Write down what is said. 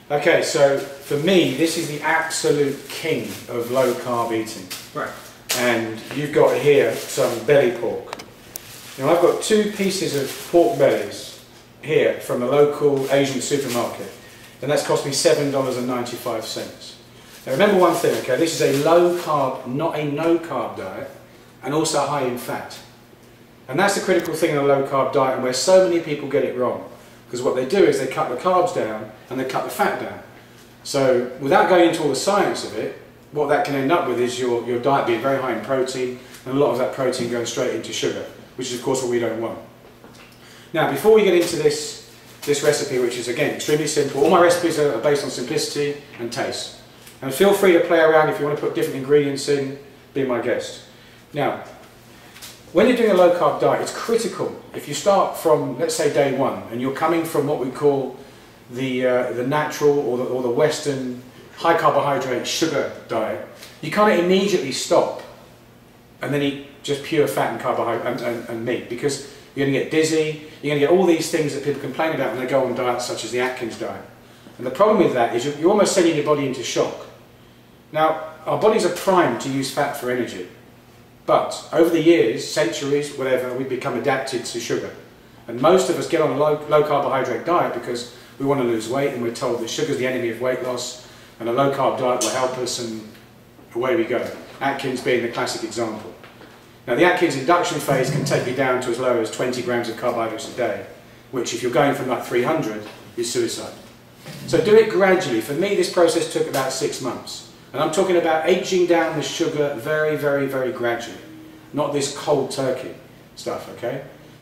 Okay, so for me, this is the absolute king of low carb eating. Right. And you've got here some belly pork. Now I've got 2 pieces of pork bellies here from a local Asian supermarket, and that's cost me $7.95. Now remember one thing, okay, this is a low carb, not a no carb diet, and also high in fat. And that's the critical thing in a low carb diet, and where so many people get it wrong. Because what they do is they cut the carbs down and they cut the fat down. So without going into all the science of it, what that can end up with is your diet being very high in protein, and a lot of that protein going straight into sugar, which is of course what we don't want. Now before we get into this recipe, which is again extremely simple, all my recipes are based on simplicity and taste. And feel free to play around if you want to put different ingredients in, be my guest. Now, when you're doing a low carb diet, it's critical, if you start from, let's say, day 1, and you're coming from what we call the natural or the Western high carbohydrate sugar diet, you can't immediately stop and then eat just pure fat and carbohydrate and meat, because you're going to get dizzy, you're going to get all these things that people complain about when they go on diets such as the Atkins diet. And the problem with that is you're almost sending your body into shock. Now, our bodies are primed to use fat for energy. But over the years, centuries, whatever, we've become adapted to sugar. And most of us get on a low carbohydrate diet because we want to lose weight, and we're told that sugar is the enemy of weight loss, and a low carb diet will help us, and away we go. Atkins being the classic example. Now the Atkins induction phase can take you down to as low as 20 grams of carbohydrates a day, which if you're going from like 300 is suicide. So do it gradually. For me, this process took about 6 months. And I'm talking about aging down the sugar very, very, very gradually. Not this cold turkey stuff, okay?